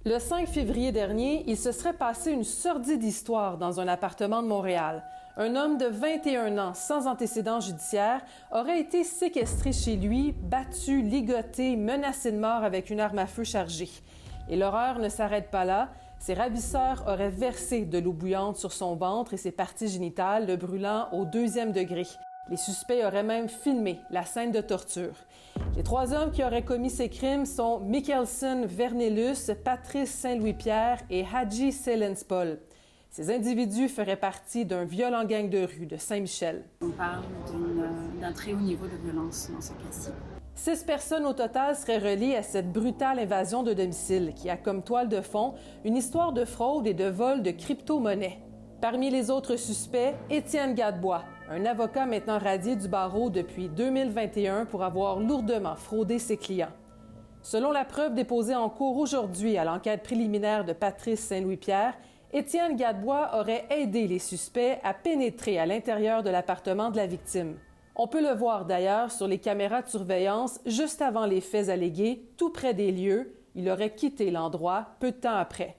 Le 5 février dernier, il se serait passé une sordide histoire dans un appartement de Montréal. Un homme de 21 ans, sans antécédent judiciaire, aurait été séquestré chez lui, battu, ligoté, menacé de mort avec une arme à feu chargée. Et l'horreur ne s'arrête pas là. Ses ravisseurs auraient versé de l'eau bouillante sur son ventre et ses parties génitales, le brûlant au 2e degré. Les suspects auraient même filmé la scène de torture. Les 3 hommes qui auraient commis ces crimes sont Mickelson Vernelus, Patrice Saint-Louis-Pierre et Hadji Selens-Paul. Ces individus feraient partie d'un violent gang de rue de Saint-Michel. On parle d'un très haut niveau de violence dans ce cas-ci. 6 personnes au total seraient reliées à cette brutale invasion de domicile qui a comme toile de fond une histoire de fraude et de vol de crypto-monnaies. Parmi les autres suspects, Étienne Gadebois, un avocat maintenant radié du barreau depuis 2021 pour avoir lourdement fraudé ses clients. Selon la preuve déposée en cours aujourd'hui à l'enquête préliminaire de Patrice Saint-Louis-Pierre, Étienne Gadebois aurait aidé les suspects à pénétrer à l'intérieur de l'appartement de la victime. On peut le voir d'ailleurs sur les caméras de surveillance juste avant les faits allégués, tout près des lieux. Il aurait quitté l'endroit peu de temps après.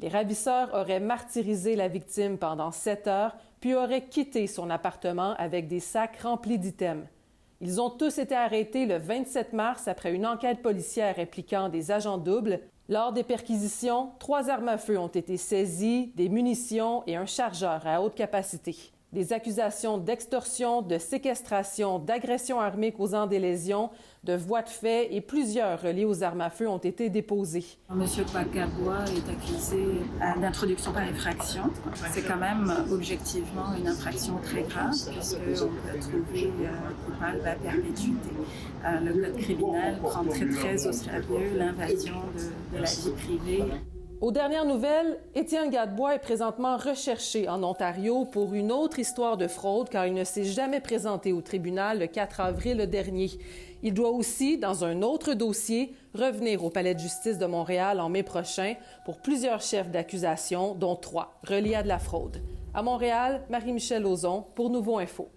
Les ravisseurs auraient martyrisé la victime pendant 7 heures, puis auraient quitté son appartement avec des sacs remplis d'items. Ils ont tous été arrêtés le 27 mars après une enquête policière impliquant des agents doubles. Lors des perquisitions, 3 armes à feu ont été saisies, des munitions et un chargeur à haute capacité. Des accusations d'extorsion, de séquestration, d'agression armée causant des lésions, de voies de fait et plusieurs reliés aux armes à feu ont été déposés. Monsieur Gadebois est accusé d'introduction par effraction. C'est quand même objectivement une infraction très grave puisqu'on peut trouver coupable à perpétuité. Le code criminel prend très au sérieux l'invasion de la vie privée. Aux dernières nouvelles, Étienne Gadebois est présentement recherché en Ontario pour une autre histoire de fraude car il ne s'est jamais présenté au tribunal le 4 avril dernier. Il doit aussi, dans un autre dossier, revenir au Palais de justice de Montréal en mai prochain pour plusieurs chefs d'accusation, dont 3, reliés à de la fraude. À Montréal, Marie-Michèle Lauzon pour Nouveau Info.